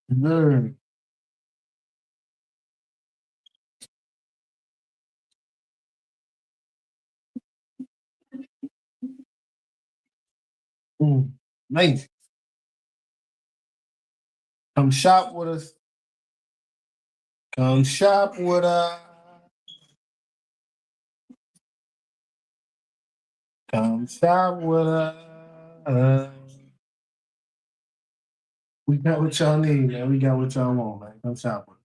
Learn. Nice. Come shop with us. Come shop with us. Come shop with us. We got what y'all need, man. We got what y'all want, man. Come shop with us.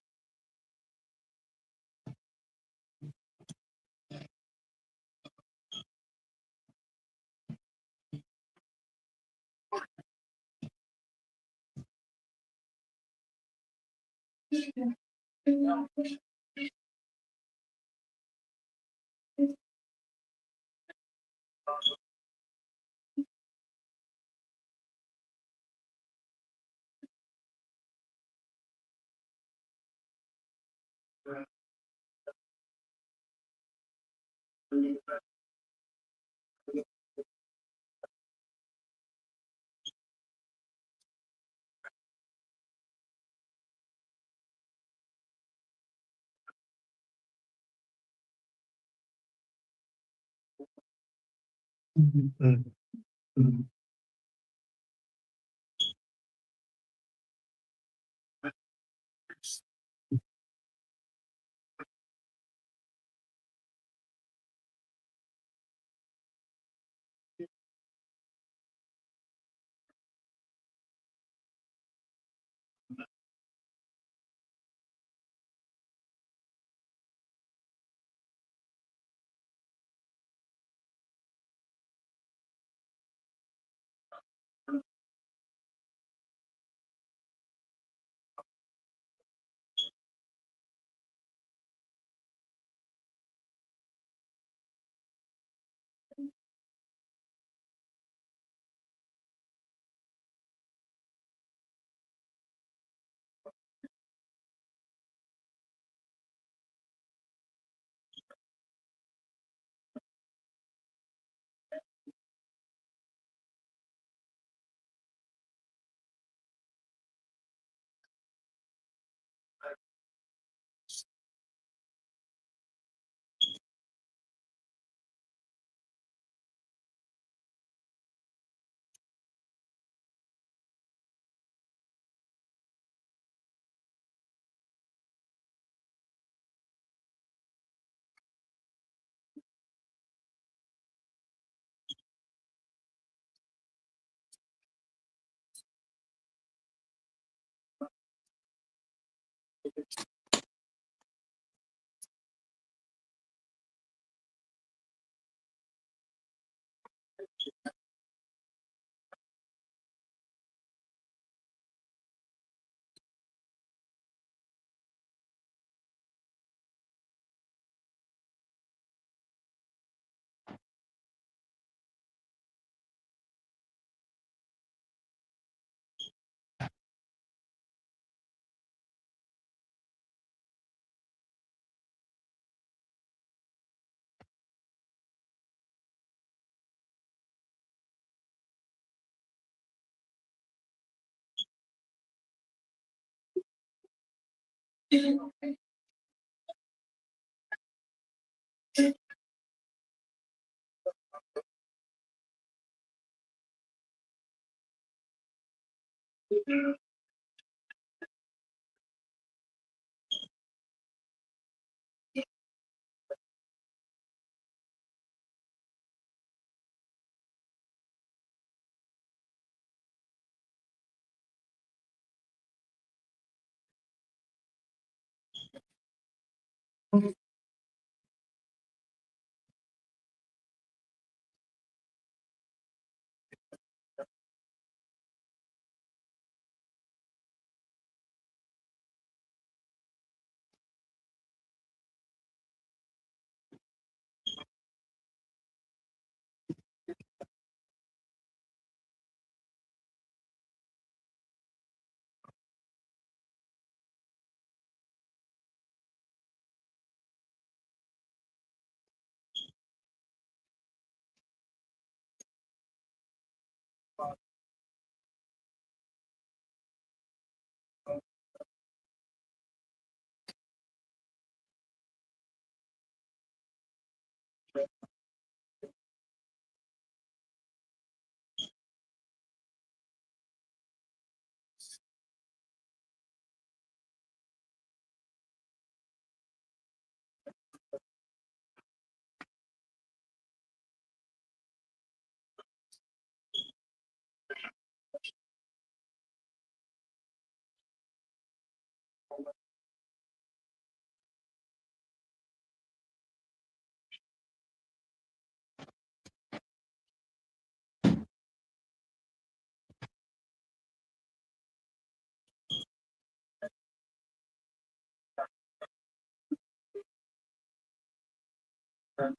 One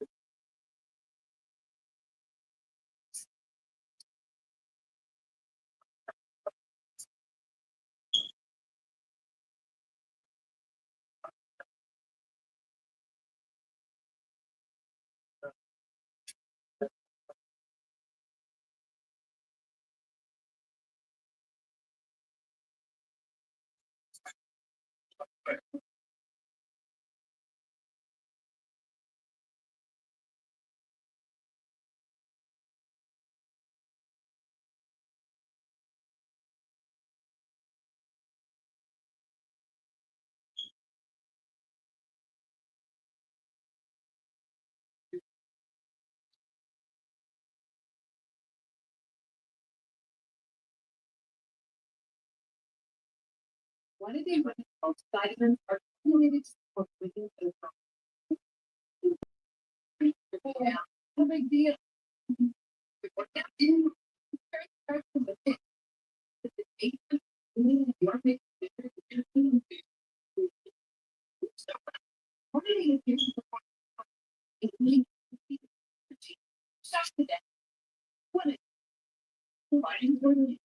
of the most vitamins are accumulated for within the body. No big deal. In very from the pit, the agent, your big so what are you doing for it needs stop to that? What is providing for you?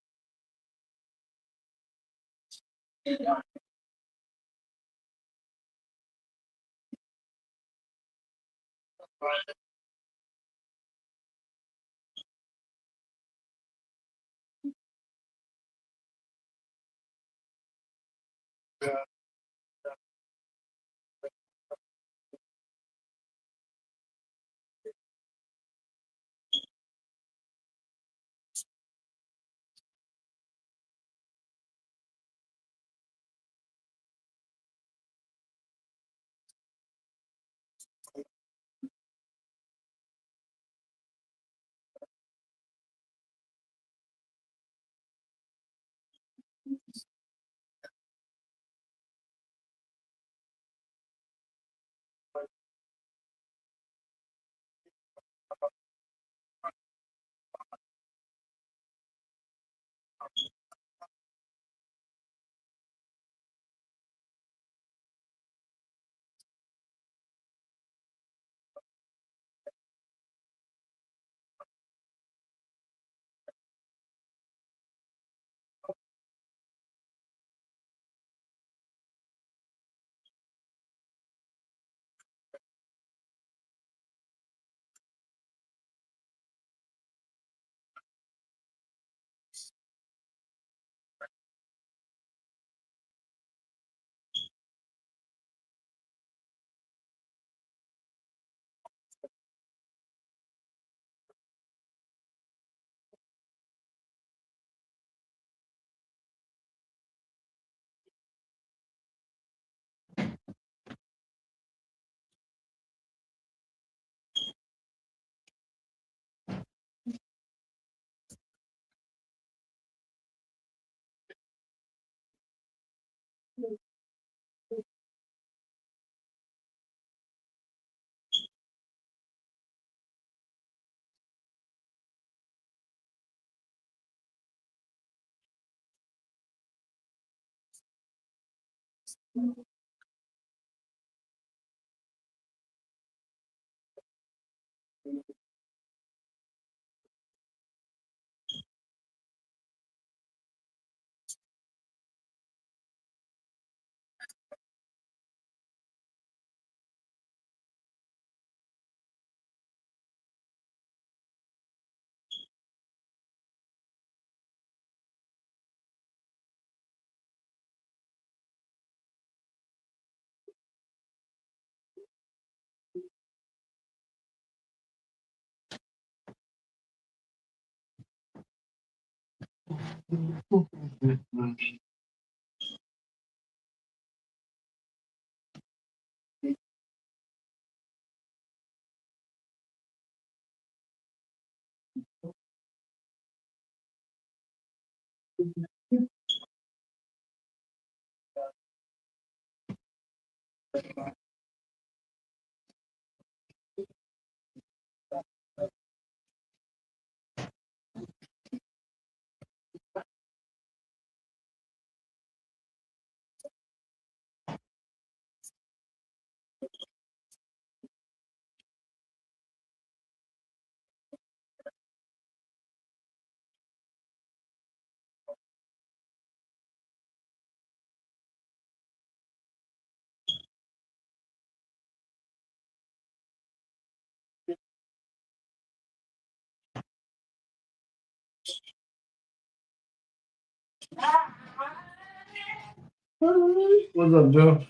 What's up, Joe?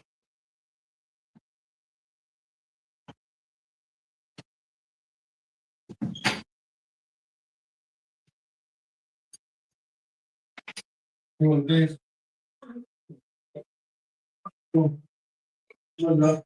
You want this? Cool. What's up?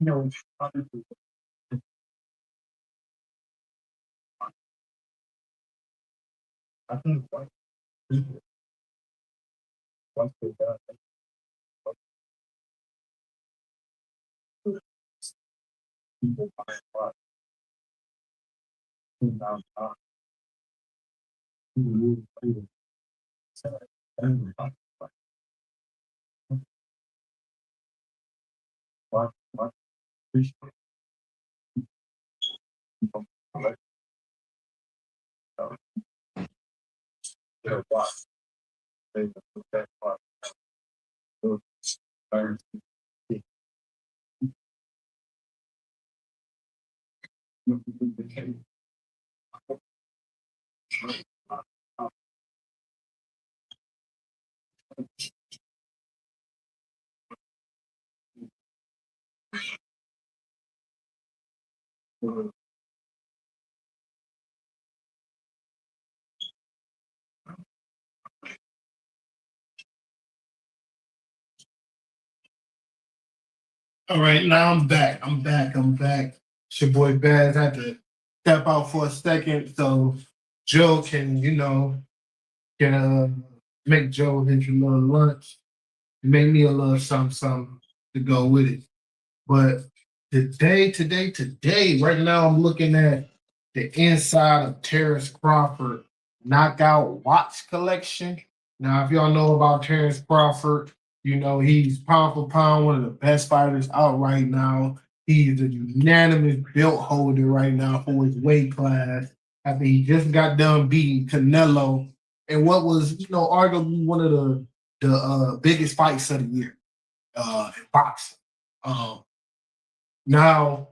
No, I think once we're done, people find what now what appreciate people like their what they that what learn All right, now I'm back. I'm back. It's your boy Baz. I had to step out for a second so Joe can, can make Joe his little lunch, make me a little something to go with it. But today, right now I'm looking at the inside of Terrence Crawford knockout watch collection. Now, if y'all know about Terrence Crawford, he's pound for pound one of the best fighters out right now. He's a unanimous belt holder right now for his weight class. After he just got done beating Canelo in what was, arguably one of the biggest fights of the year in boxing. Um, Now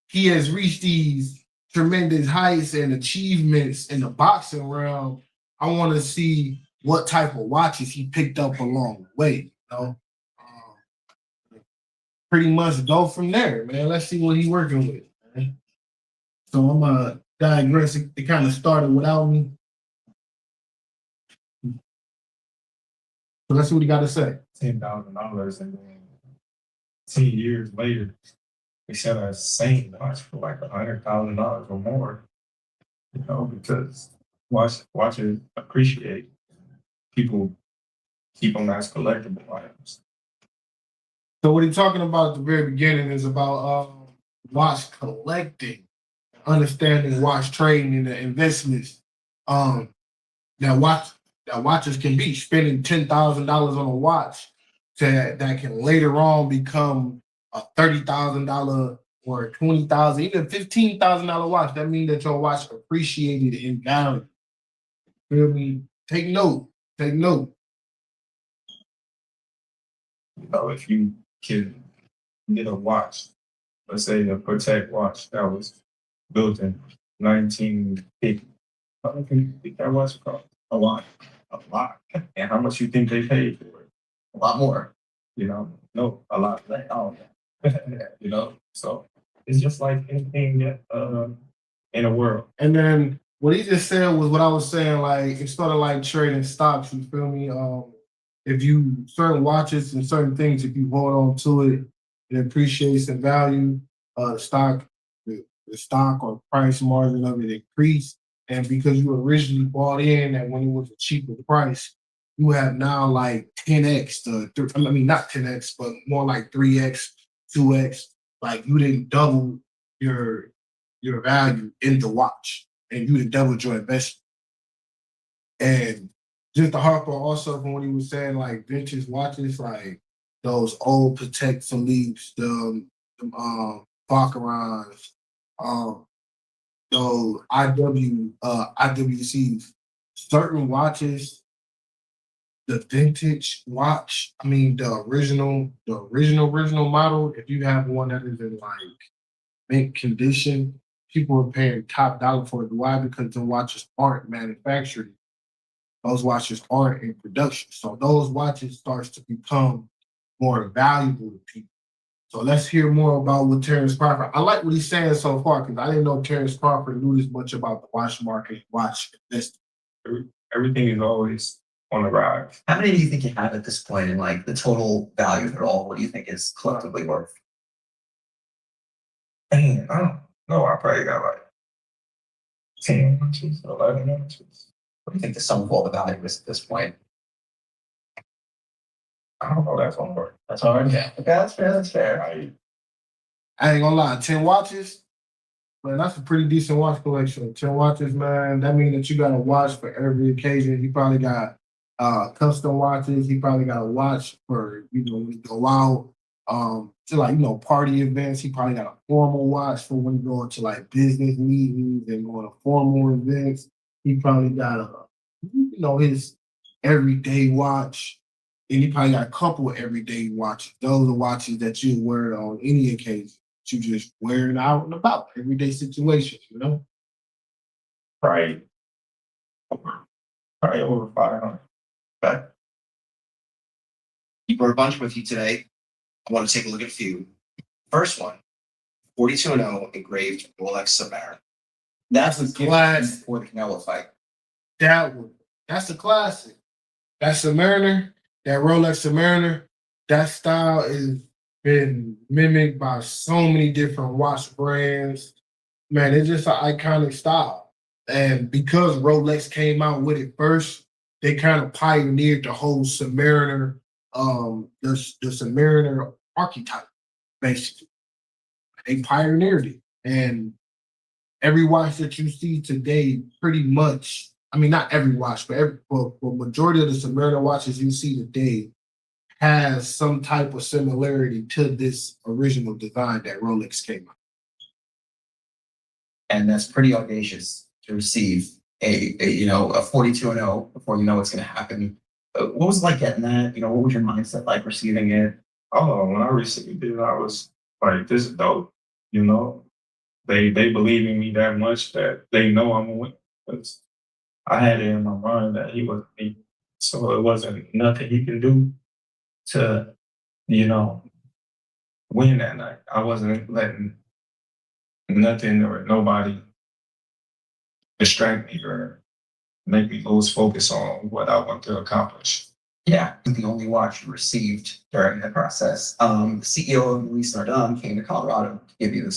he has reached these tremendous heights and achievements in the boxing realm. I want to see what type of watches he picked up along the way. Pretty much go from there, man. Let's see what he's working with. Man. So I'm digress. It kind of started without me. So let's see what he got to say. $10,000 and then 10 years later, they sell a same watch for like $100,000 or more. Because watches appreciate. People keep them as collectible items. So what he's talking about at the very beginning is about watch collecting, understanding watch trading and the investments that watches can be spending $10,000 on a watch that can later on become a $30,000 or $20,000, even $15,000 watch. That means that your watch appreciated in value. Feel me? Take note. Take note. You know, if you can get a watch, let's say a Patek watch that was built in 1950, how much do you think that watch cost? A lot, a lot. And how much you think they paid for it? A lot more. You know, no, a lot less. Oh, you know, so it's just like anything that in the world. And then what he just said was what I was saying. Like it's sort of like trading stocks. You feel me? If you certain watches and certain things, if you hold on to it, it appreciates in value. The stock, the stock or price margin of it increase. And because you originally bought in and when it was a cheaper price, you have now like 10x I mean not 10x, but more like 3x, 2x. Like you didn't double your value in the watch and you didn't double your investment. And just to harp on also from what he was saying, like vintage watches, like those old Patek Philippe's, Baccarans, um, those IWCs, certain watches, the vintage watch, I mean the original model, if you have one that is in like mint condition, people are paying top dollar for it. Why? Because the watches aren't manufactured. Those watches aren't in production. So those watches starts to become more valuable to people. So let's hear more about what Terrence Crawford. I like what he's saying so far because I didn't know Terrence Crawford knew this much about the watch market, watch investing. Everything is always on the rise. How many do you think you have at this point in like the total value of it all? What do you think is collectively worth? Man, I don't know. I probably got like 10 inches, 11 inches. What do you think the sum of all the value is at this point? I don't know. That's on work. That's hard. Yeah. Okay, that's fair. That's fair. I ain't gonna lie, 10 watches, man, that's a pretty decent watch collection. 10 watches, man, that means that you got a watch for every occasion. You probably got custom watches. You probably got a watch for, when you go out to like, party events. He probably got a formal watch for when you go into like business meetings and going to formal events. He probably got his everyday watch. And you probably got a couple of everyday watches. Those are watches that you wear on any occasion. You just wear it out and about, everyday situations, Probably over 500. Okay. You brought a bunch with you today. I want to take a look at a few. First one, 42-0 engraved Rolex Submariner. That's the classic for the Canelo fight. That's a classic. That's Submariner. That Rolex Submariner, that style is been mimicked by so many different watch brands. Man, it's just an iconic style. And because Rolex came out with it first, they kind of pioneered the whole Submariner, the Submariner archetype, basically. They pioneered it. And every watch that you see today, pretty much, I mean, not every watch, but majority of the Submariner watches you see today has some type of similarity to this original design that Rolex came out. And that's pretty audacious to receive a 42-0 before you know what's going to happen. What was it like getting that? What was your mindset like receiving it? Oh, when I received it, I was like, this is dope. They believe in me that much that they know I'm gonna win. I had it in my mind that he was me. So it wasn't nothing he can do to, win that night. I wasn't letting nothing or nobody distract me or make me lose focus on what I want to accomplish. Yeah, the only watch you received during the process. The CEO of Luis Nardone came to Colorado to give you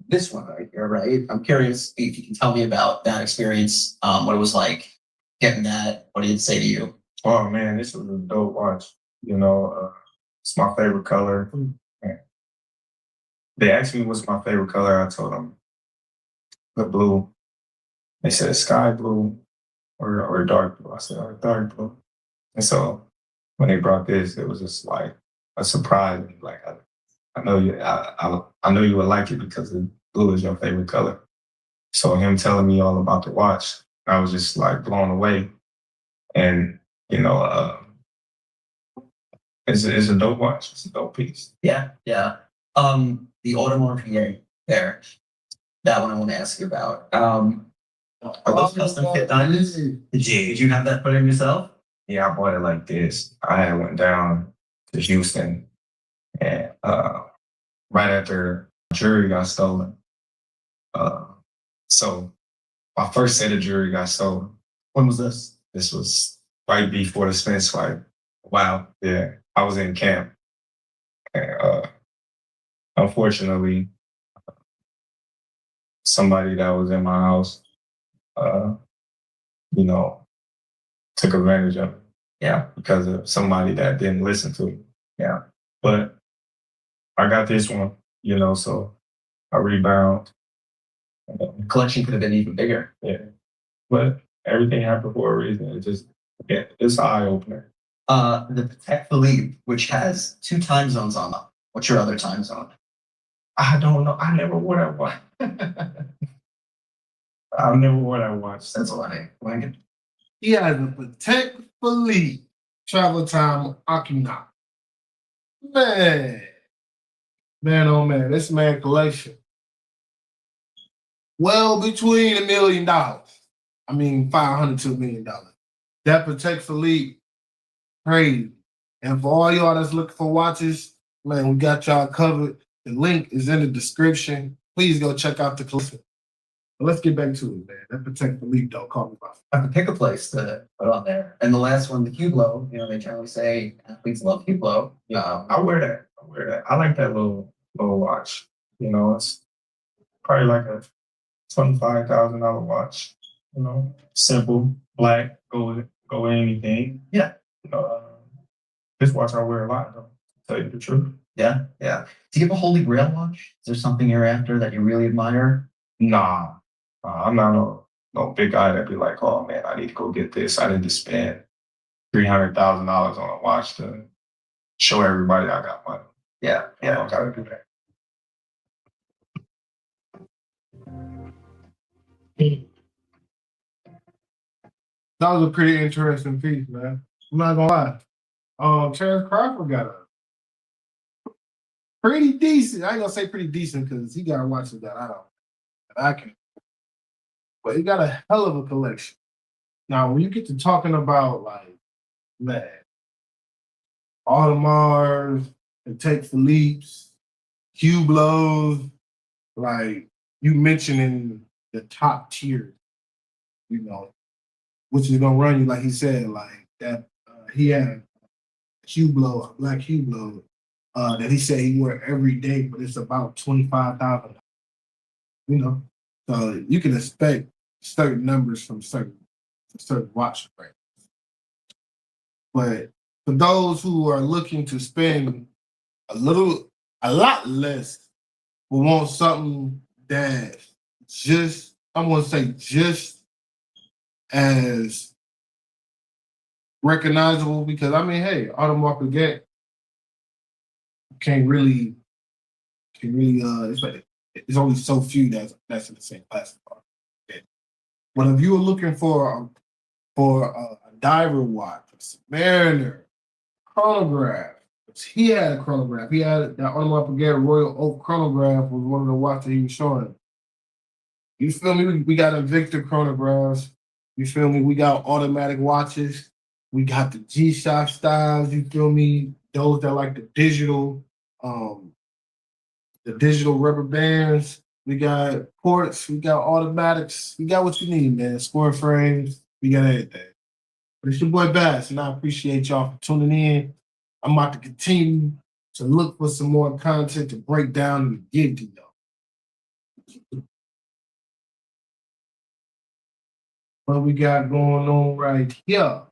this one right here, right? I'm curious if you can tell me about that experience, what it was like getting that. What did it say to you? Oh man, this was a dope watch. It's my favorite color. They asked me what's my favorite color. I told them the blue. They said sky blue. or dark blue. I said, oh, dark blue. And so when they brought this, it was just like a surprise. Like I know you, I know you would like it because blue is your favorite color. So him telling me all about the watch, I was just like blown away. And you know, it's a dope watch. It's a dope piece. Yeah, yeah. The Audemars Piguet there. That one I want to ask you about. Are those custom fit diamonds? Did you have that put in yourself? Yeah, I bought it like this. I had went down to Houston and right after jewelry got stolen. So my first set of jewelry got stolen. When was this? This was right before the Spence fight. Wow. Yeah. I was in camp. And unfortunately, somebody that was in my house, you know, took advantage of it. Yeah. Because of somebody that didn't listen to me. Yeah. But I got this one, you know, so I rebound. Collection could have been even bigger. Yeah. But everything happened for a reason. It just, yeah, it's an eye opener. The Patek Philippe, which has 2 time zones on them. What's your other time zone? I don't know. I never wore that watch. I never wore that watch. That's all I need. He has a Patek Philippe travel time Akina. Man, oh man, this man collection. Well between $1 million. I mean, 500 to $1 million. That Patek Philippe, crazy. And for all y'all that's looking for watches, man, we got y'all covered. The link is in the description. Please go check out the collection. But let's get back to it, man. That Patek Philippe, don't call me about. I could pick a place to put on there. And the last one, the Hublot, you know, they generally say athletes love Hublot. I wear that. I like that little watch. You know, it's probably like a $25,000 watch. You know, simple, black, go anything. Yeah. You know, this watch I wear a lot, though, to tell you the truth. Yeah, yeah. Do you have a Holy Grail watch? Is there something you're after that you really admire? Nah, I'm not no big guy that be like, oh man, I need to go get this. I need to spend $300,000 on a watch to show everybody I got money. Yeah, I don't gotta do that. That was a pretty interesting piece, man. I'm not gonna lie. Terrence Crawford got a pretty decent. I ain't gonna say pretty decent because he got watches that I can. But he got a hell of a collection. Now, when you get to talking about like, man, Audemars, Patek Philippe's, Hublots, like you mentioning the top tier, you know, which is gonna run you like he said, like that. He had a Hublot, a black Hublot, that he said he wore every day, but it's about 25,000. You know, so you can expect certain numbers from certain watch brands. But for those who are looking to spend a lot less, but want something that just, I'm gonna say just as recognizable, because I mean, hey, Audemars Piguet can really, it's like it's only so few that's in the same class. But if you were looking for a diver watch, a Submariner, chronograph, he had a chronograph. He had that Audemars Piguet Royal Oak chronograph was one of the watches he was showing. You feel me? We got Invicta chronographs. You feel me? We got automatic watches. We got the G-Shock styles. You feel me? Those that like the digital rubber bands. We got ports. We got automatics. We got what you need, man. Square frames. We got everything. But it's your boy Bass, and I appreciate y'all for tuning in. I'm about to continue to look for some more content to break down and give to y'all. What we got going on right here?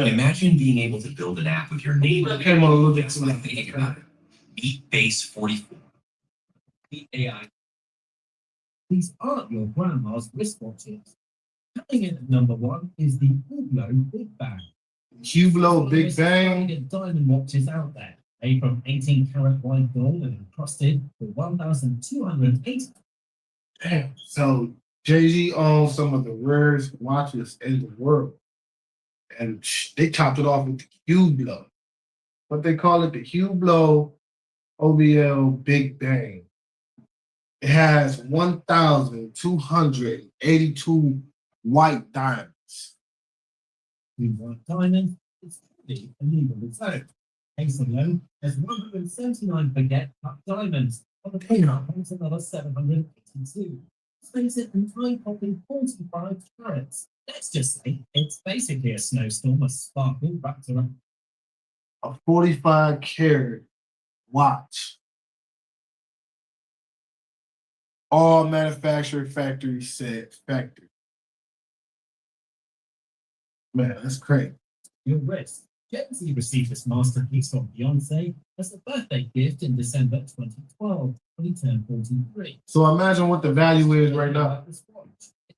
Imagine being able to build an app with your name. I came on a little bit That's too what I'm late. thinking about it. Meet Base 44. The AI. These aren't your grandma's wristwatches. Coming in at number one is the Hublot Big Bang. Hublot Big Bang. Diamond watches out there, made from 18 karat white gold and encrusted with 1,280. Damn. So Jay-Z owns some of the rarest watches in the world. And they topped it off with the Hublot. What they call it, the Hublot OBL Big Bang. It has 1,282 white diamonds. We want diamonds, it's probably a legal reserve. Case alone, there's 179 forget cut diamonds. On the payment, there's another 782. Space it and time popping 45 carats. Let's just say it's basically a snowstorm of sparkle wrapped around. A 45 karat watch. All manufactured factory set factory. Man, that's crazy. Your wrist. Jay-Z received this masterpiece from Beyonce as a birthday gift in December 2012 when he turned 43. So imagine what the value is right now. It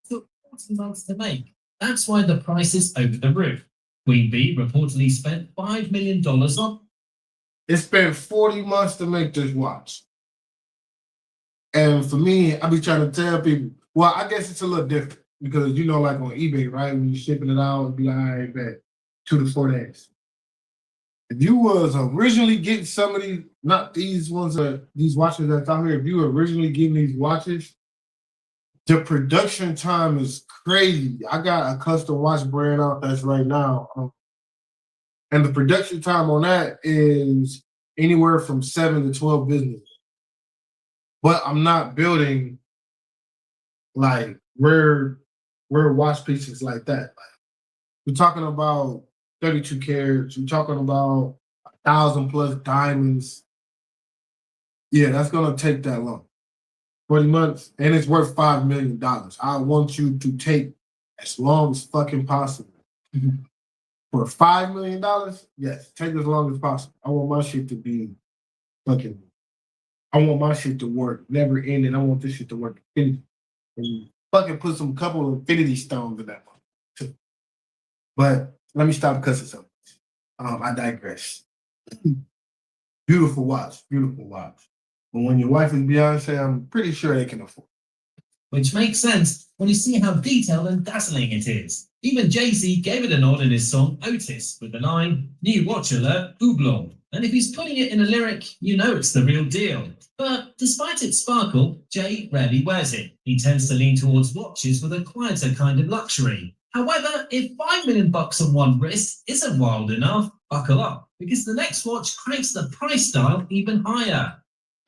took 40 months to make. That's why the price is over the roof. Queen Bee reportedly spent $5 million on. It spent 40 months to make this watch. And for me, I be trying to tell people, well, I guess it's a little different because, you know, like on eBay, right? When you're shipping it out, it'd be like, all right, bet 2 to 4 days. If you was originally getting some of these, not these ones, these watches that's out here, if you were originally getting these watches, the production time is crazy. I got a custom watch brand out that's right now. And the production time on that is anywhere from 7 to 12 business days. But I'm not building like rare watch pieces like that. Like, we're talking about 32 carats. We're talking about 1,000+ diamonds. Yeah, that's gonna take that long. 40 months, and it's worth $5 million. I want you to take as long as fucking possible. For $5 million, yes, take as long as possible. I want my shit to be fucking. I want my shit to work, never ending. I want this shit to work infinity. And fucking put some couple of infinity stones in that one too. But let me stop cussing so much. I digress. Beautiful watch, beautiful watch. But when your wife is Beyonce, I'm pretty sure they can afford it. Which makes sense when you see how detailed and dazzling it is. Even Jay-Z gave it a nod in his song Otis with the line, "New watch alert, Hublot." And if he's putting it in a lyric, you know it's the real deal. But despite its sparkle, Jay rarely wears it. He tends to lean towards watches with a quieter kind of luxury. However, if $5 million on one wrist isn't wild enough, buckle up, because the next watch cranks the price dial even higher.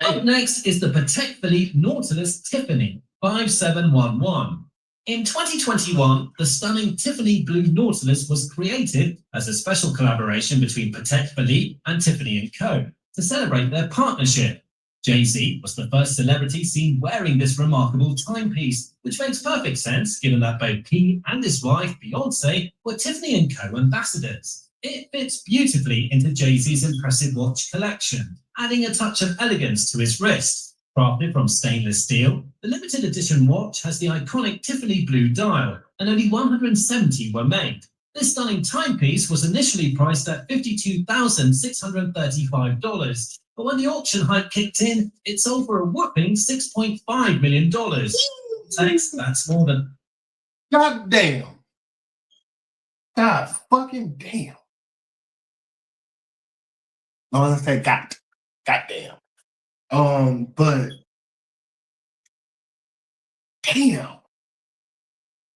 Up next is the Patek Philippe Nautilus Tiffany 5711. In 2021, the stunning Tiffany Blue Nautilus was created as a special collaboration between Patek Philippe and Tiffany & Co. to celebrate their partnership. Jay-Z was the first celebrity seen wearing this remarkable timepiece, which makes perfect sense given that both he and his wife, Beyonce, were Tiffany & Co. ambassadors. It fits beautifully into Jay-Z's impressive watch collection, adding a touch of elegance to his wrist. Crafted from stainless steel, the limited edition watch has the iconic Tiffany blue dial, and only 170 were made. This stunning timepiece was initially priced at $52,635, but when the auction hype kicked in, it sold for a whopping $6.5 million. That's more than... God damn. God fucking damn. No, let's say God. God damn. But damn,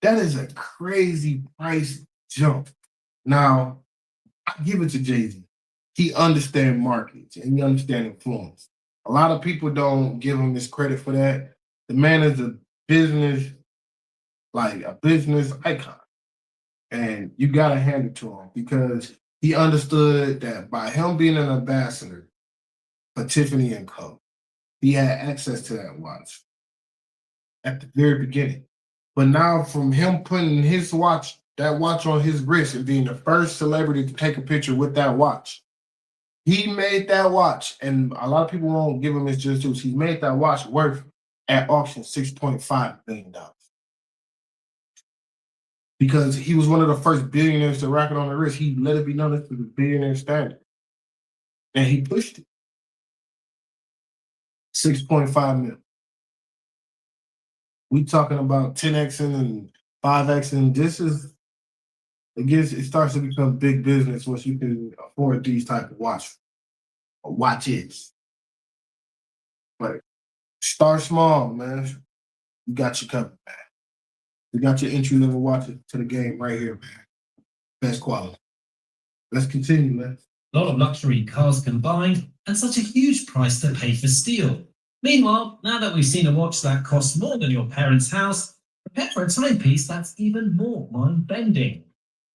that is a crazy price jump. Now, I give it to Jay-Z. He understands markets and he understands influence. A lot of people don't give him this credit for that. The man is a business icon. And you gotta hand it to him because he understood that by him being an ambassador for Tiffany & Co., he had access to that watch at the very beginning. But now from him putting his watch that watch on his wrist and being the first celebrity to take a picture with that watch. He made that watch, and a lot of people won't give him his just dues. He made that watch worth at auction $6.5 billion. Because he was one of the first billionaires to rack it on the wrist. He let it be known as the billionaire standard. And he pushed it. 6.5 mil. We talking about 10xing and 5xing. This is, it starts to become big business once you can afford these type of watches. But start small, man. You got your covered, man. You got your entry level watch to the game right here, man. Best quality. Let's continue, man. A lot of luxury cars combined, and such a huge price to pay for steel. Meanwhile, now that we've seen a watch that costs more than your parents' house, prepare for a timepiece that's even more mind-bending.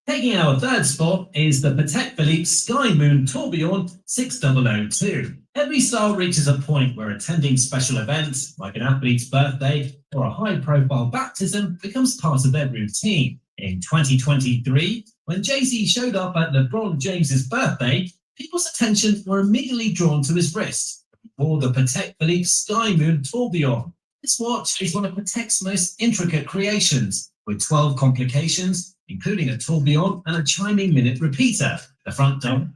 Taking our third spot is the Patek Philippe Sky Moon Tourbillon 6002. Every style reaches a point where attending special events, like an athlete's birthday or a high-profile baptism, becomes part of their routine. In 2023, when Jay-Z showed up at LeBron James's birthday, people's attention were immediately drawn to his wrist. Or the Patek Philippe Sky Moon Tourbillon. This watch is one of Patek's most intricate creations, with 12 complications, including a tourbillon and a chiming minute repeater. The front dome,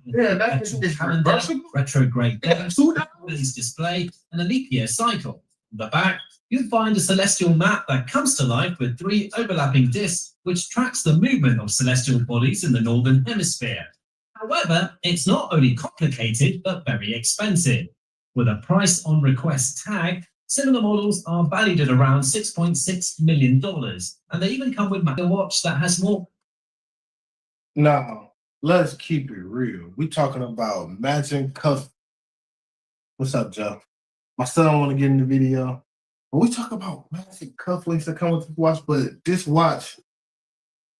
calendar, retrograde display, and a leap year cycle. On the back, you'll find a celestial map that comes to life with 3 overlapping discs, which tracks the movement of celestial bodies in the northern hemisphere. However, it's not only complicated, but very expensive. With a price on request tag, similar models are valued at around $6.6 million, and they even come with a watch that has more. Now, let's keep it real. We talking about matching cuff. What's up, Joe? My son want to get in the video. But we talk about matching cufflinks that come with this watch, but this watch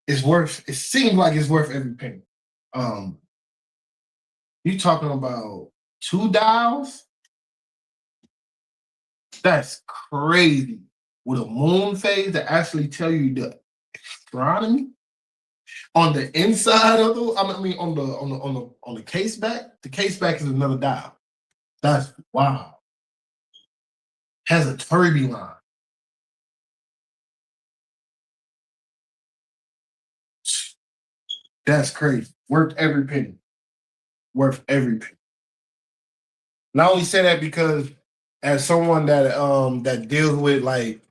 is worth, it seems like it's worth every penny. You talking about 2 dials? That's crazy. With a moon phase that actually tell you the astronomy on the inside of the, on the case back. The case back is another dial. That's wow. Has a tourbillon. That's crazy. Worth every penny. Worth every penny. And I only say that because as someone that that deals with like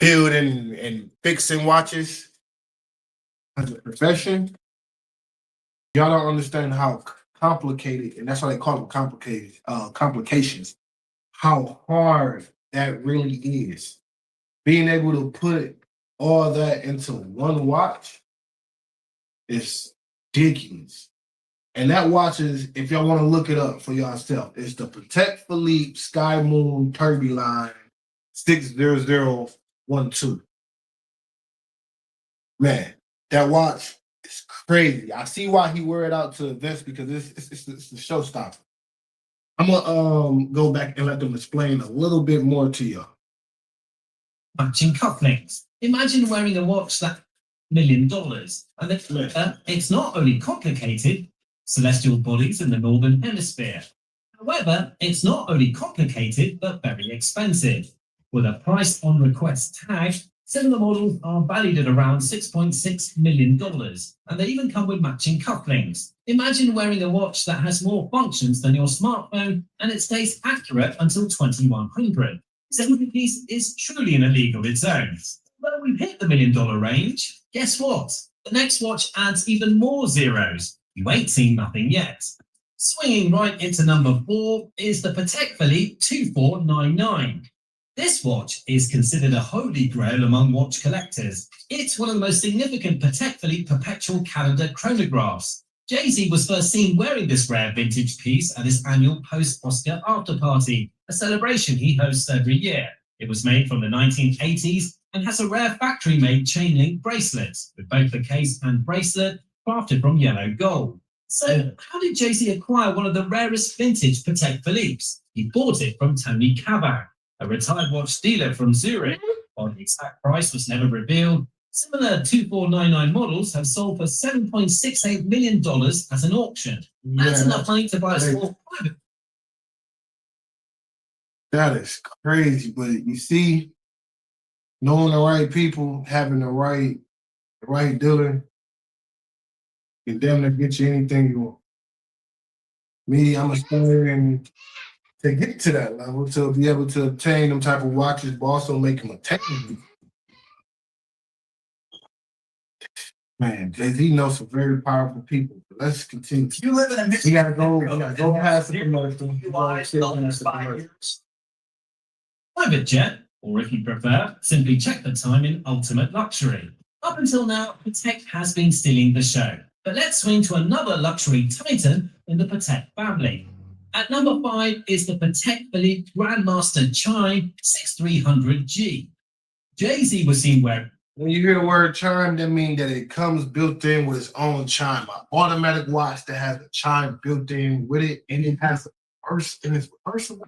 building and fixing watches as a profession, y'all don't understand how complicated, and that's why they call them complicated complications, how hard that really is. Being able to put all that into one watch is ridiculous. And that watch is, if y'all want to look it up for yourself, it's the Patek Philippe Sky Moon Tourbillon 60012. Man, that watch is crazy. I see why he wore it out to events because it's the showstopper. I'm gonna go back and let them explain a little bit more to you. Matching cufflinks. Imagine wearing a watch that's $1 million, and it's not only complicated, celestial bodies in the northern hemisphere. However, it's not only complicated, but very expensive. With a price on request tag, similar models are valued at around $6.6 million, and they even come with matching cufflinks. Imagine wearing a watch that has more functions than your smartphone, and it stays accurate until 2100. This piece is truly in a league of its own. Though we've hit the $1 million range, guess what? The next watch adds even more zeros. You ain't seen nothing yet. Swinging right into number 4 is the Patek Philippe 2499. This watch is considered a holy grail among watch collectors. It's one of the most significant Patek Philippe perpetual calendar chronographs. Jay-Z was first seen wearing this rare vintage piece at his annual post-Oscar after party, a celebration he hosts every year. It was made from the 1980s and has a rare factory-made chain link bracelet, with both the case and bracelet crafted from yellow gold. So how did Jay-Z acquire one of the rarest vintage Patek Philippe's? He bought it from Tony Kavak, a retired watch dealer from Zurich. While the exact price was never revealed, Similar 2499 models have sold for $7.68 million at an auction. That's Yeah, enough money to buy a crazy. small private. That is crazy. But you see, knowing the right people, having the right dealer, can damn near get you anything you want. Me, I'm aspiring to get to that level to be able to obtain them type of watches, but also make them attainable. Man, Jay-Z knows some very powerful people. But let's continue. You live in a We gotta go past the commercial. You live in the next 5 years. Private jet, or if you prefer, simply check the time in ultimate luxury. Up until now, Patek has been stealing the show. But let's swing to another luxury titan in the Patek family. At number 5 is the Patek Philippe Grandmaster Chime 6300G. Jay-Z was seen wearing. When you hear the word chime, that means that it comes built in with its own chime. An automatic watch that has a chime built in with it, and it has a reverse, and it's reversible.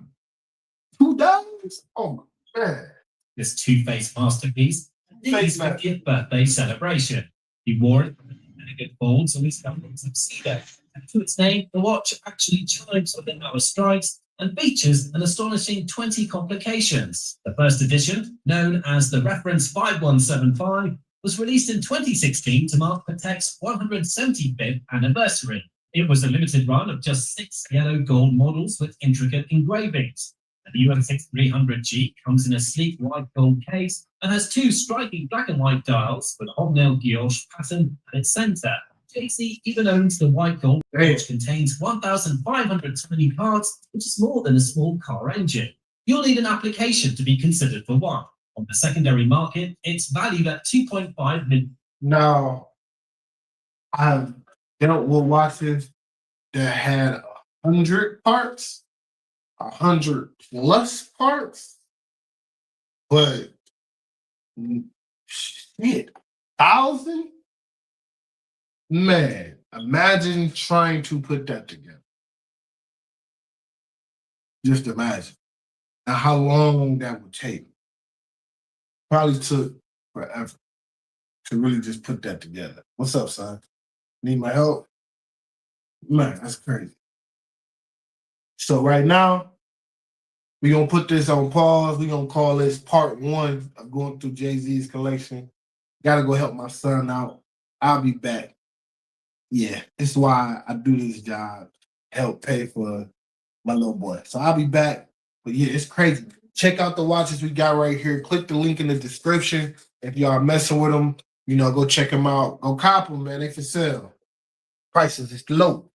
$2? Oh my man. This two-faced masterpiece, Face his 50th birthday celebration. He wore it with elegant folds on his company tuxedo. And to its name, the watch actually chimes within our strikes and features an astonishing 20 complications. The first edition, known as the Reference 5175, was released in 2016 to mark Patek's 175th anniversary. It was a limited run of just 6 yellow gold models with intricate engravings. The UM6300G comes in a sleek white gold case and has 2 striking black and white dials with a hobnail guilloche pattern at its center. Jay-Z even owns the white gold, which contains 1,500 tiny parts, which is more than a small car engine. You'll need an application to be considered for one. On the secondary market, it's valued at 2.5 million. Now, I've dealt with watches that had 100 parts, 100 plus parts, but shit, 1,000? Man, imagine trying to put that together. Just imagine. Now, how long that would take. Probably took forever to really just put that together. What's up, son? Need my help? Man, that's crazy. So right now, we're gonna put this on pause. We're gonna call this part 1 of going through Jay-Z's collection. Gotta go help my son out. I'll be back. Yeah, this is why I do this job. Help pay for my little boy. So I'll be back. But yeah, it's crazy. Check out the watches we got right here. Click the link in the description. If y'all messing with them, go check them out. Go cop them, man. They for sale. Prices is low.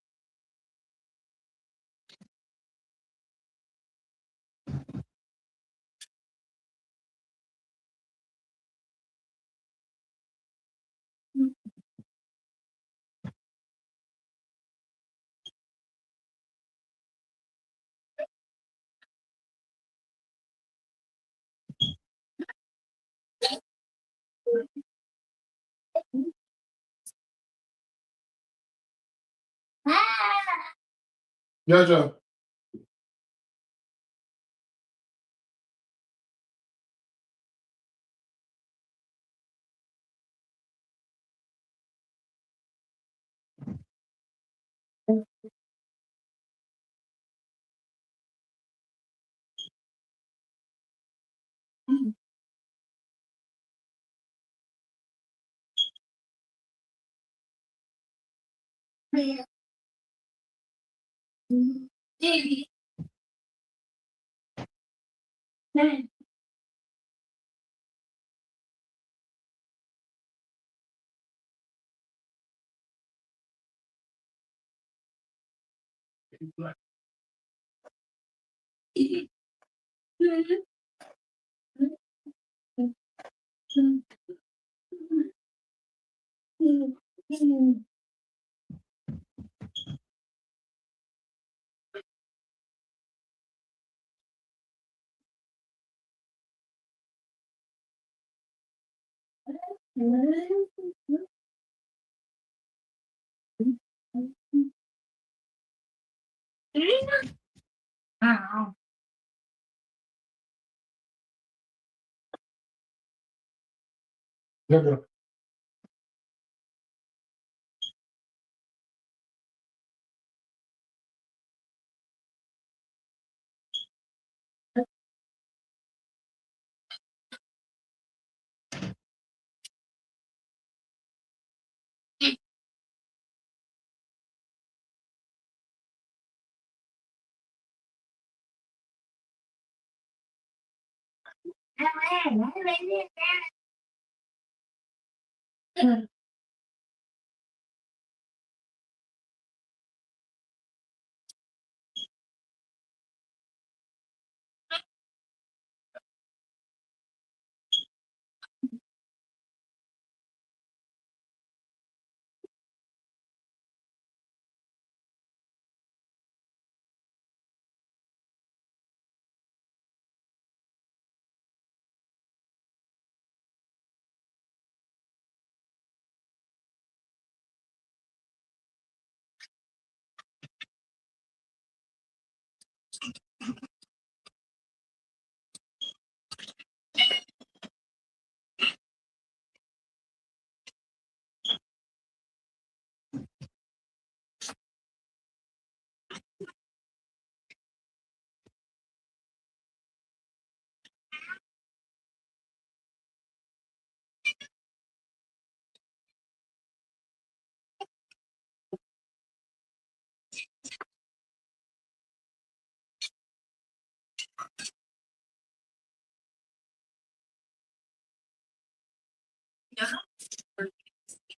Jojo. Davy. Ow. Jojo.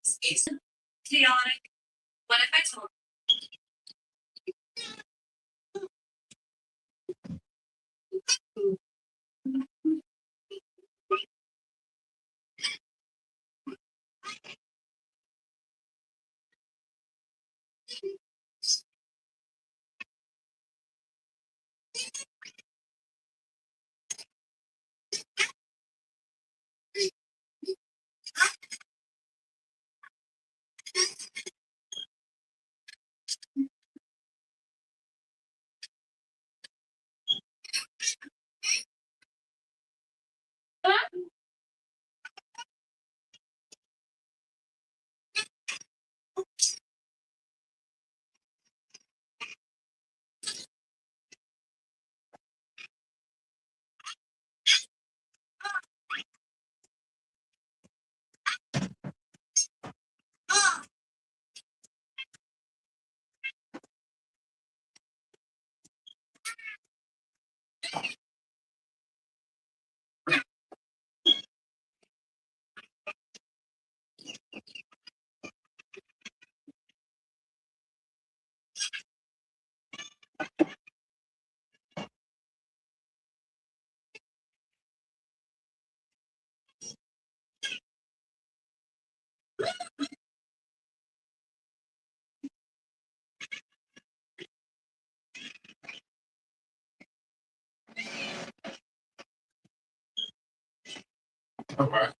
Space. Chaotic. What if I told All right.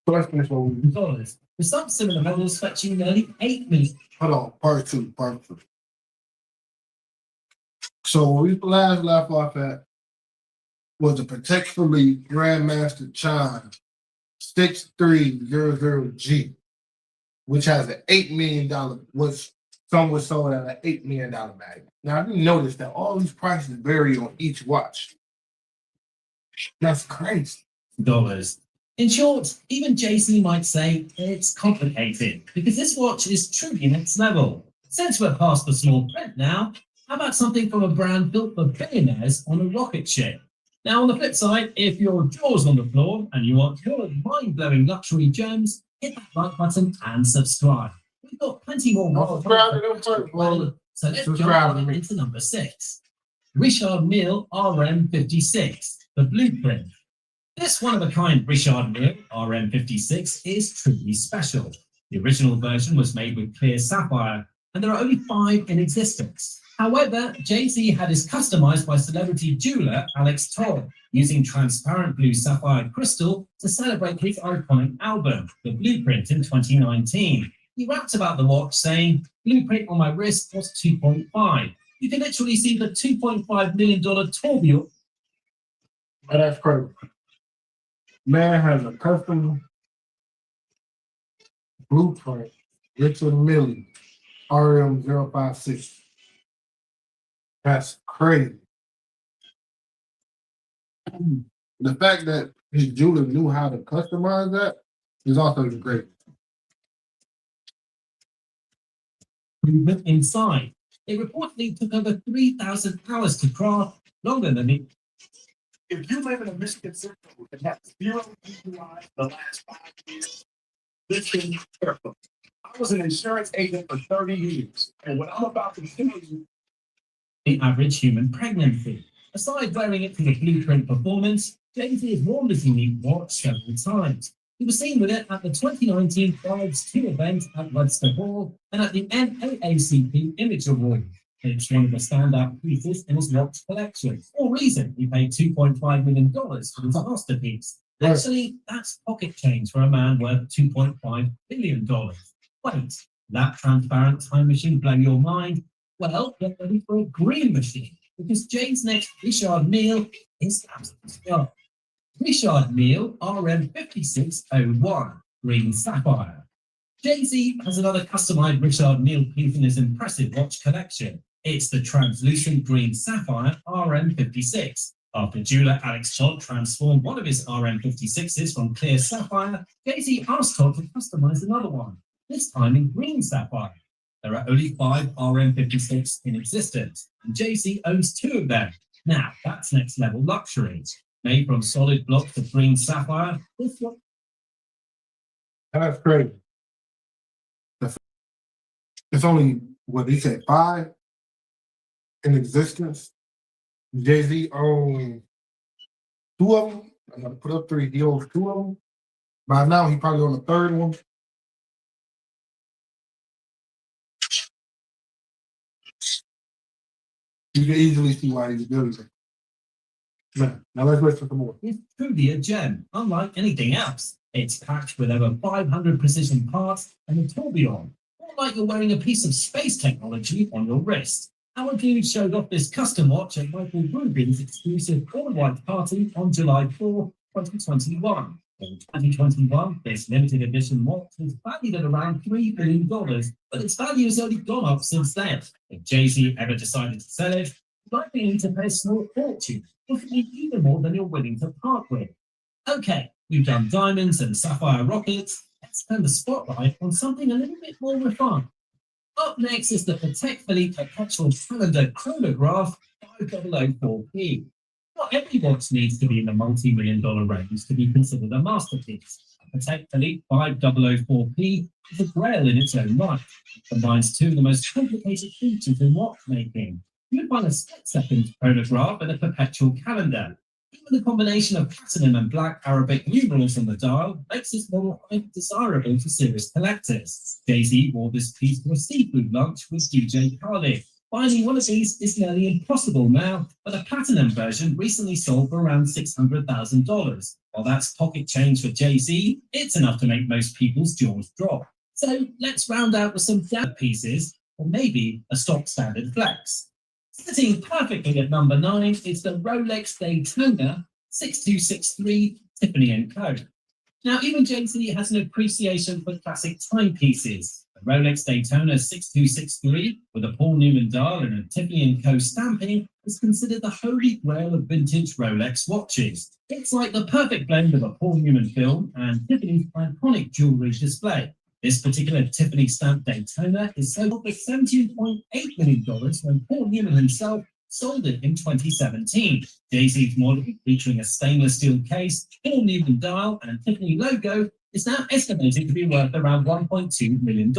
So let's finish what we. Dollars, with some similar models fetching nearly 8 million. Hold on, part two. So what we last left off at was the Protect Philippe Grandmaster Chime 6300G, which has an $8 million, which some was sold at an $8 million value. Now you notice that all these prices vary on each watch. That's crazy. Dollars. In short, even JC might say it's complicated because this watch is truly next level. Since we're past the small print now, how about something from a brand built for billionaires on a rocket ship? Now, on the flip side, if your jaw's on the floor and you want more mind-blowing luxury gems, hit that like button and subscribe. We've got plenty more. Subscribe to them first, bro. So let's Subscribe jump to on me. into number 6. Richard Mille RM56, the blueprint. This one-of-a-kind Richard Mille RM56 is truly special. The original version was made with clear sapphire, and there are only 5 in existence. However, Jay-Z had his customized by celebrity jeweler Alex Toll, using transparent blue sapphire crystal to celebrate his iconic album, The Blueprint, in 2019. He raps about the watch saying, "Blueprint on my wrist was 2.5. You can literally see the $2.5 million tourbillon." Oh, that's crazy. Man has a custom blueprint, Richard Mille, RM056. That's crazy. The fact that his jeweler knew how to customize that is also great. Movement inside. It reportedly took over 3,000 hours to craft, longer than the if you live in a Michigan zip code that has 0 DUI the last 5 years, listen carefully. I was an insurance agent for 30 years, and what I'm about to tell you, The average human pregnancy. Aside wearing it for the blueprint performance, Jay-Z has worn this unique watch several times. He was seen with it at the 2019 Vibes 2 event at Webster Hall and at the NAACP Image Award. It's one of the standout pieces in his watch collection. For reason, he paid $2.5 million for this masterpiece. Right. Actually, that's pocket change for a man worth $2.5 billion. Wait, that transparent time machine blow your mind? Well, get ready for a green machine, because Jay's next Richard Mille is absolutely Richard Mille RM5601 Green Sapphire. Jay-Z has another customized Richard Mille piece in his impressive watch collection. It's the translucent green sapphire RM56. After jeweler Alex Todd transformed one of his RM56s from clear sapphire, Jay-Z asked Todd to customize another one, this time in green sapphire. There are only 5 RM56 in existence, and Jay-Z owns 2 of them. Now, that's next level luxury. Made from solid blocks of green sapphire, this one That's crazy. It's only what he said 5 in existence. Jay-Z owns 2 of them. I'm gonna put up 3. He owns 2 of them. By now, he probably on the 3rd one. You can easily see why he's doing it. Now let's listen to more. is truly a gem, unlike anything else. It's packed with over 500 precision parts and a tourbillon, more like you're wearing a piece of space technology on your wrist. Our dude showed off this custom watch at Michael Rubin's exclusive all-white party on July 4, 2021. In 2021, this limited edition watch was valued at around $3 billion, but its value has only gone up since then. If Jay-Z ever decided to sell it, you likely need to pay a small fortune, possibly even more than you're willing to part with. Okay, we've done diamonds and sapphire rockets. Let's turn the spotlight on something a little bit more refined. Up next is the Patek Philippe Perpetual Calendar Chronograph 5004P. Not every watch needs to be in the multi-million-dollar range to be considered a masterpiece. Patek Philippe 5004P is a grail in its own right. It combines 2 of the most complicated features in watchmaking. You'd find a split-second chronograph and a perpetual calendar. Even the combination of platinum and black Arabic numerals on the dial makes this model highly desirable for serious collectors. Jay-Z wore this piece to a seafood lunch with DJ Khaled. Finding one of these is nearly impossible now, but a platinum version recently sold for around $600,000. While that's pocket change for Jay-Z, it's enough to make most people's jaws drop. So let's round out with some dab pieces, or maybe a stock standard flex. Sitting perfectly at number 9 is the Rolex Daytona 6263 Tiffany & Co. Now, even Jay-Z has an appreciation for classic timepieces. The Rolex Daytona 6263 with a Paul Newman dial and a Tiffany & Co stamping is considered the holy grail of vintage Rolex watches. It's like the perfect blend of a Paul Newman film and Tiffany's iconic jewelry display. This particular Tiffany stamped Daytona is sold for $17.8 million when Paul Newman himself sold it in 2017. Jay-Z's model, featuring a stainless steel case, Paul Newman dial, and Tiffany logo, is now estimated to be worth around $1.2 million.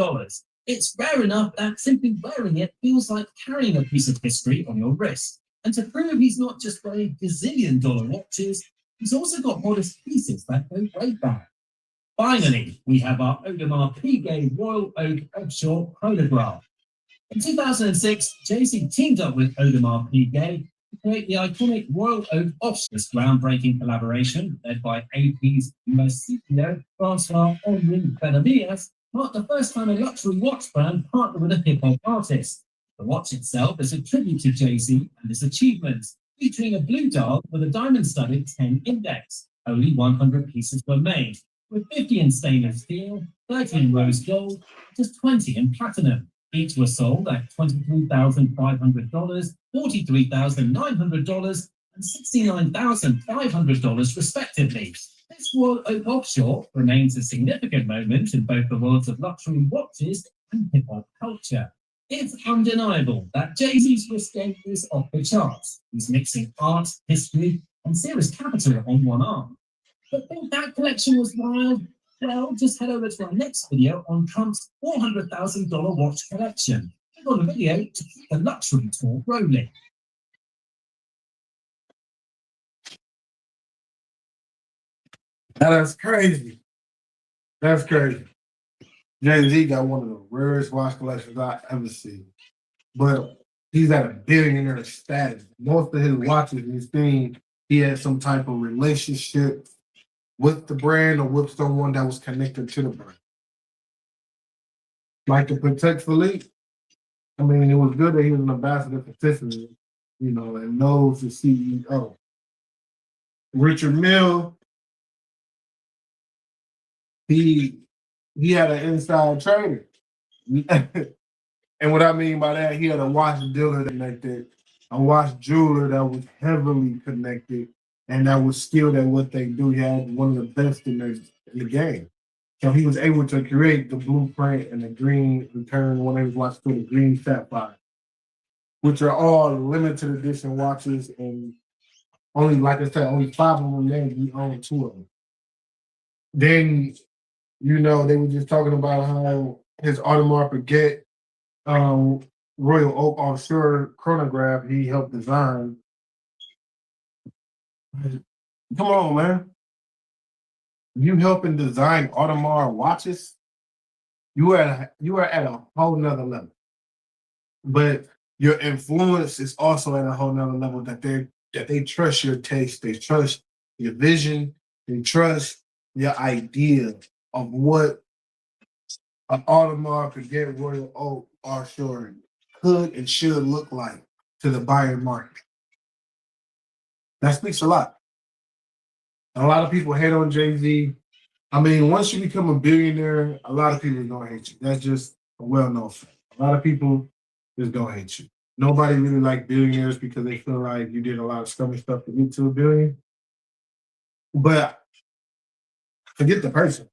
It's rare enough that simply wearing it feels like carrying a piece of history on your wrist. And to prove he's not just wearing gazillion-dollar watches, he's also got modest pieces that go way back. Finally, we have our Audemars Piguet Royal Oak Offshore Chronograph. In 2006, Jay-Z teamed up with Audemars Piguet to create the iconic Royal Oak Offshore. This groundbreaking collaboration, led by AP's US CEO, Francois-Henri Benamias, marked the first time a luxury watch brand partnered with a hip-hop artist. The watch itself is a tribute to Jay-Z and his achievements, featuring a blue dial with a diamond-studded 10 index. Only 100 pieces were made, with 50 in stainless steel, 30 in rose gold, just 20 in platinum. Each were sold at $23,500, $43,900, and $69,500 respectively. This Royal Oak Offshore remains a significant moment in both the worlds of luxury watches and hip-hop culture. It's undeniable that Jay-Z's wrist game is off the charts. He's mixing art, history, and Sears Capital on one arm. But think that collection was wild? Well, just head over to our next video on Trump's $400,000 watch collection. Click on the video to keep the luxury talk rolling. Now that's crazy. That's crazy. Jay-Z got one of the rarest watch collections I ever seen. But he's at a billionaire status. Most of his watches you've seen, he had some type of relationship with the brand or with someone that was connected to the brand. Like the Patek Philippe, I mean, it was good that he was an ambassador for Tiffany, you know, and knows the CEO. Richard Mille, he had an inside trader. And what I mean by that, he had a watch dealer connected, a watch jeweler that was heavily connected, and that was skilled at what they do. He had one of the best in the game. So he was able to create the blueprint and the green return one of his watches to the green sapphire, which are all limited edition watches, and only, like I said, only 5 of them named. We own 2 of them. Then, you know, they were just talking about how his Audemars Piguet Royal Oak Offshore chronograph he helped design. Come on, man. You helping design Audemars watches? You are at a whole nother level. But your influence is also at a whole nother level that they trust your taste, they trust your vision, they trust your idea of what an Audemars Piguet Royal Oak Offshore could and should look like to the buyer market. That speaks a lot. A lot of people hate on Jay-Z. I mean, once you become a billionaire, a lot of people are gonna hate you. That's just a well-known fact. A lot of people just gonna hate you. Nobody really like billionaires because they feel like you did a lot of scummy stuff to get to a billion. But forget the person.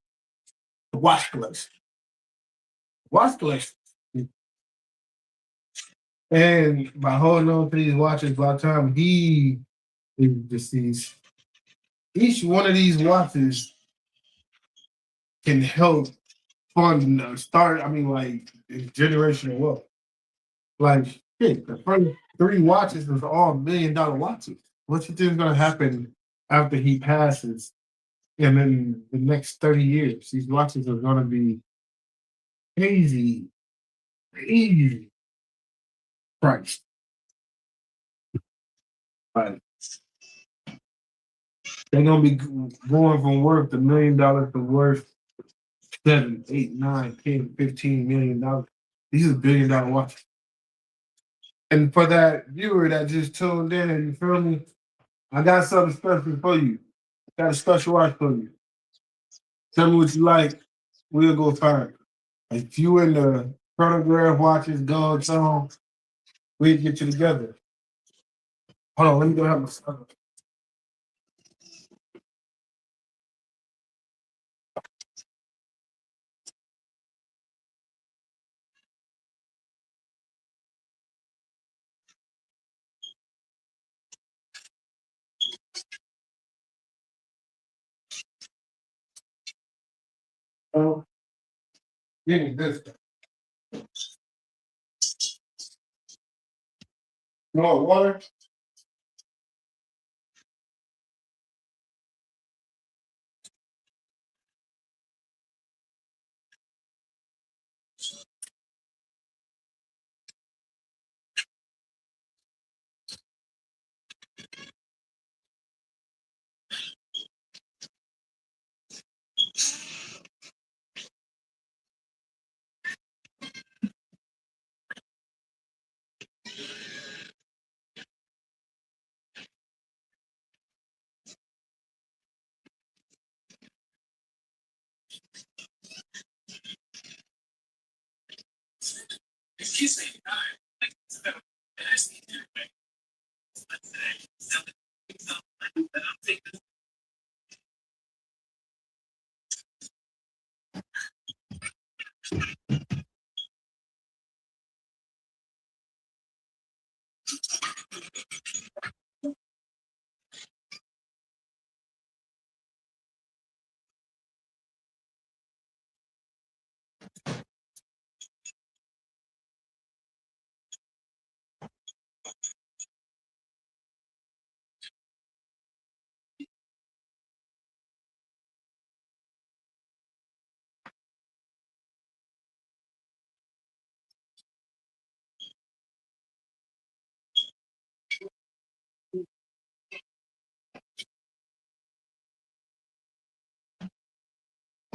The watch collection. Watch collection. And by holding on to these watches, by the time he is deceased, each one of these watches can help fund start. I mean, like generational wealth. Like shit, the first 3 watches was all $1 million watches. What you think is gonna happen after he passes? And then the next 30 years, these watches are gonna be crazy price. Like they're gonna be going from worth $1 million to worth 7, 8, 9, 10, $15 million. These are $1 billion watches. And for that viewer that just tuned in, you feel me? I got something special for you. Got a special watch for you. Tell me what you like. We'll go find it. If you in the chronograph watches, gold song, we'll get you together. Hold on, let me go have my son. Oh, give me this. You want water?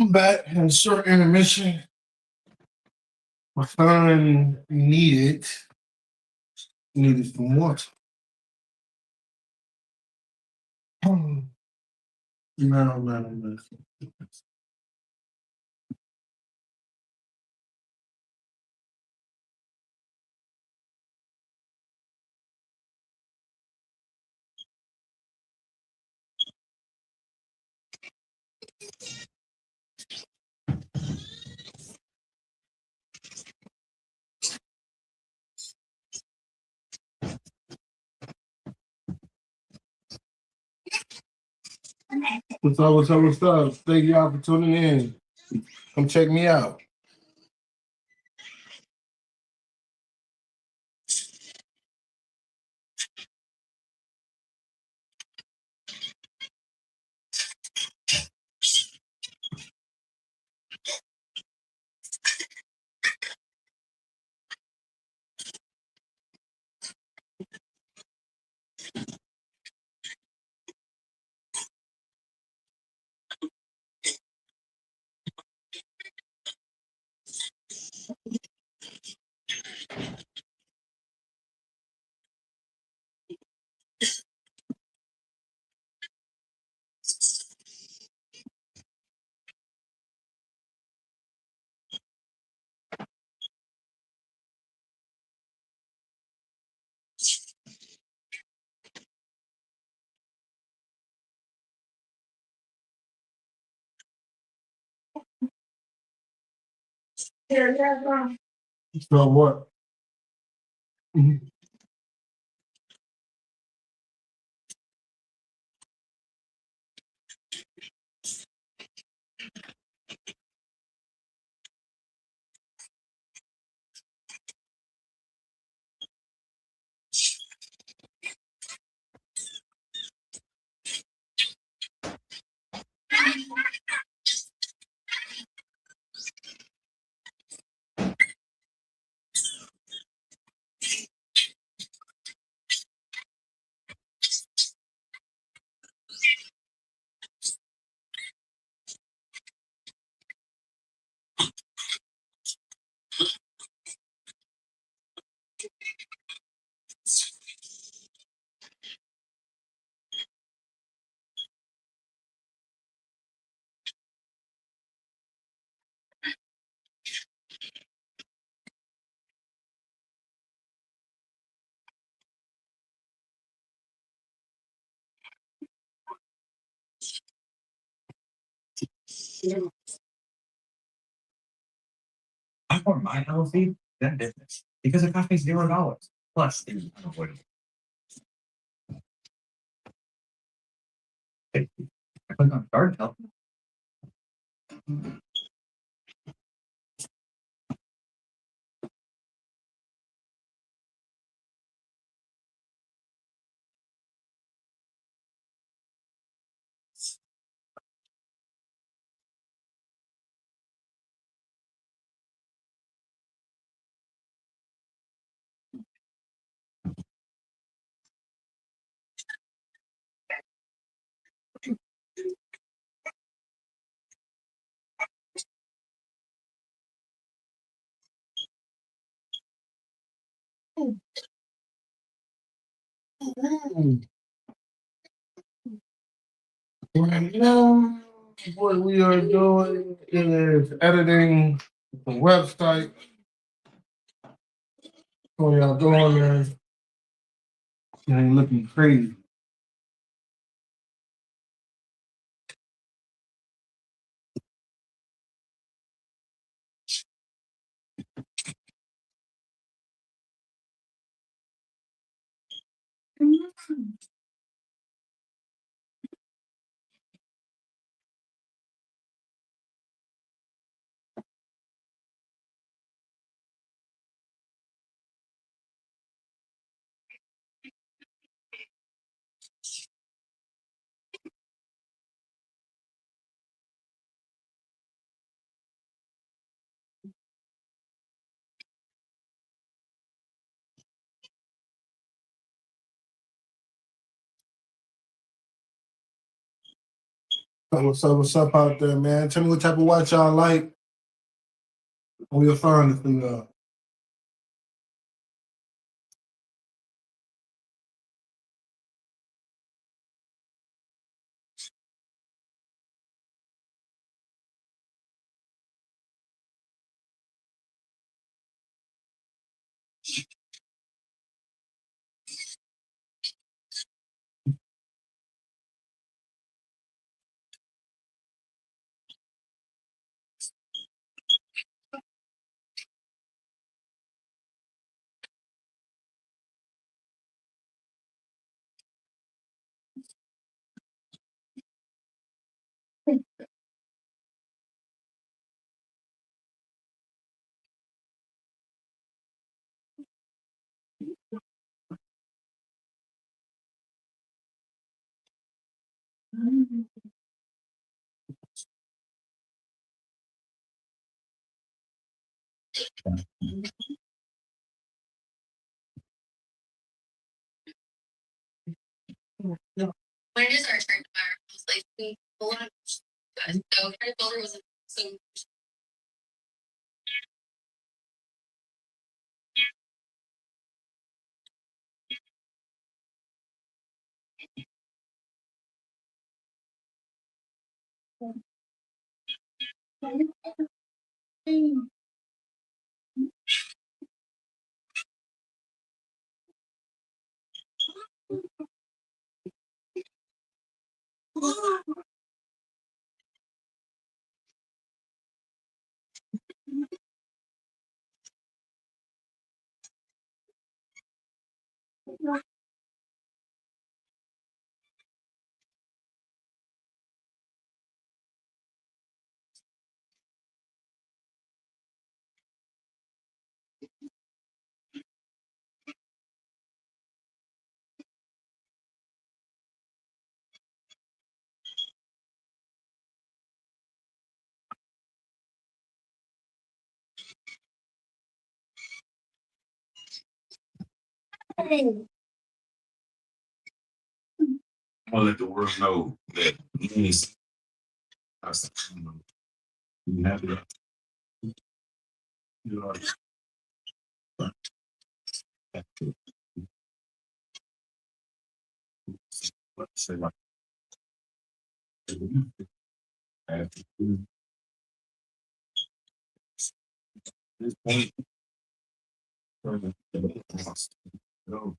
I'm back in a short intermission. My son needed some water. No. What's up? Thank y'all for tuning in. Come check me out. So what? Mhm. I want my healthy, then business. Because it cost me $0. Plus the unavoidable. I click on start help. Right now, what we are doing is editing the website. So y'all go on there and looking crazy. What's up out there, man? Tell me what type of watch y'all like. We'll find it for y'all. When it is our turn tomorrow, it's like we a lot of guys. So Harry Potter was so I want to let the world know that means you have it. You know, say like this point. No.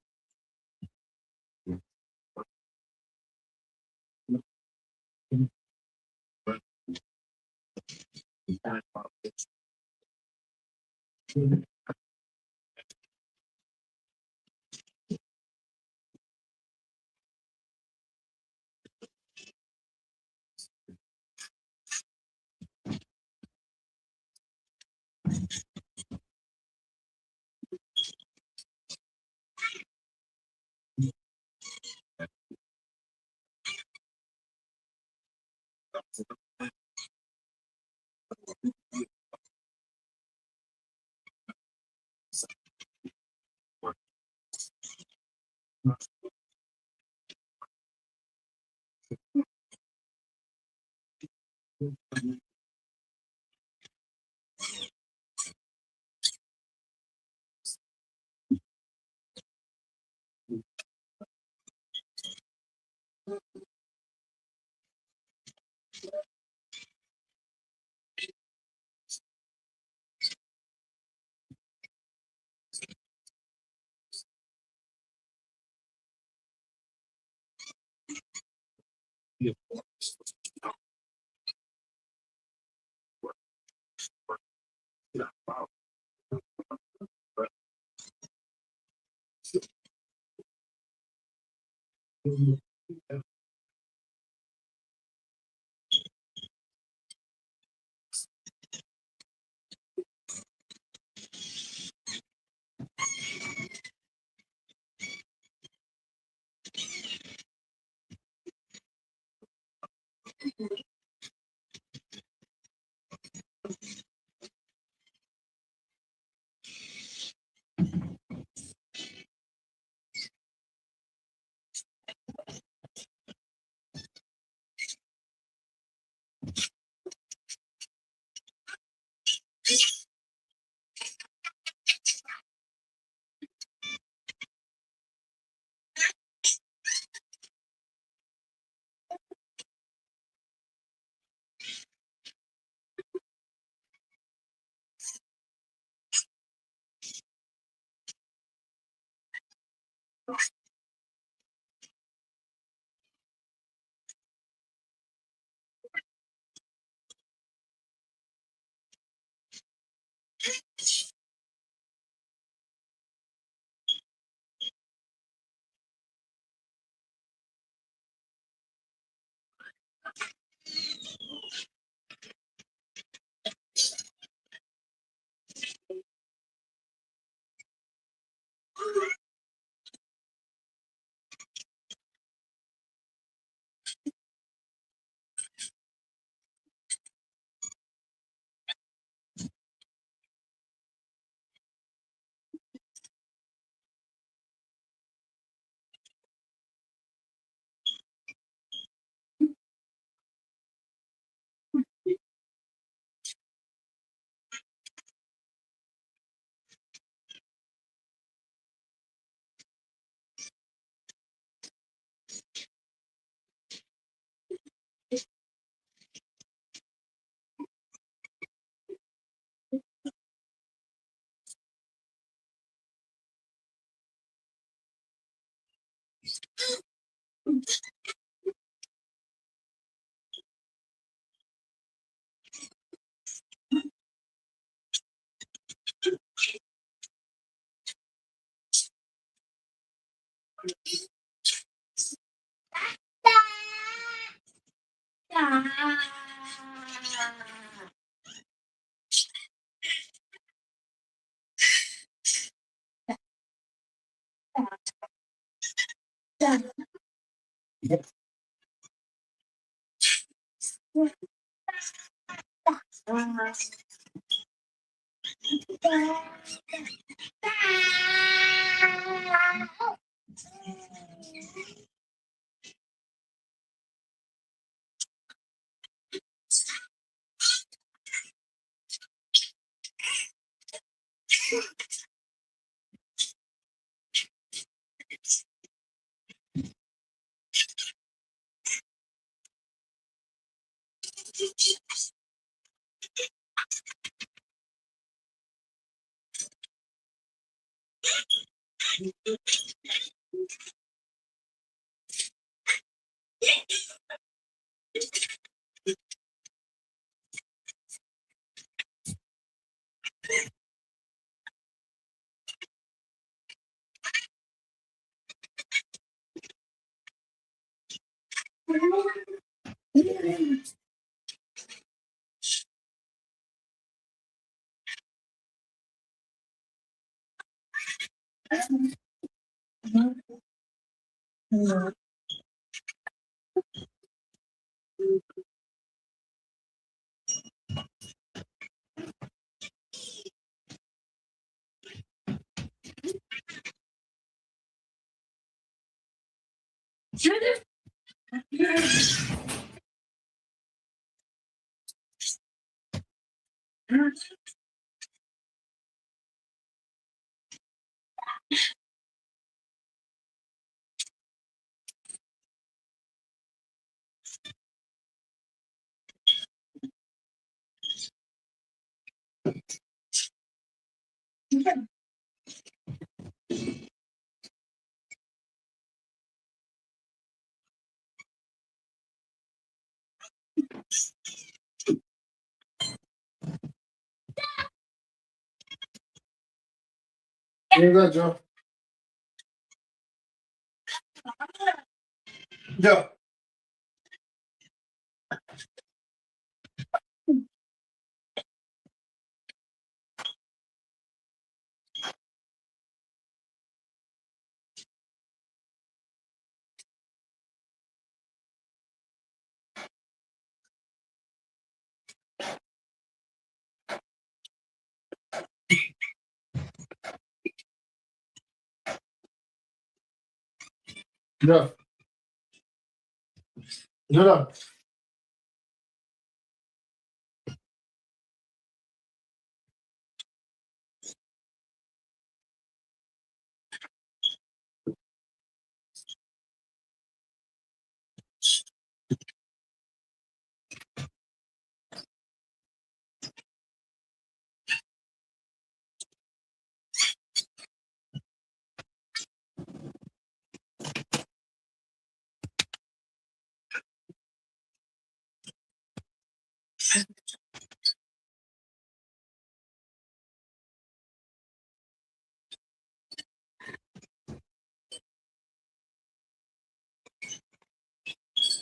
You good, Joe? Joe. Joe. Joe.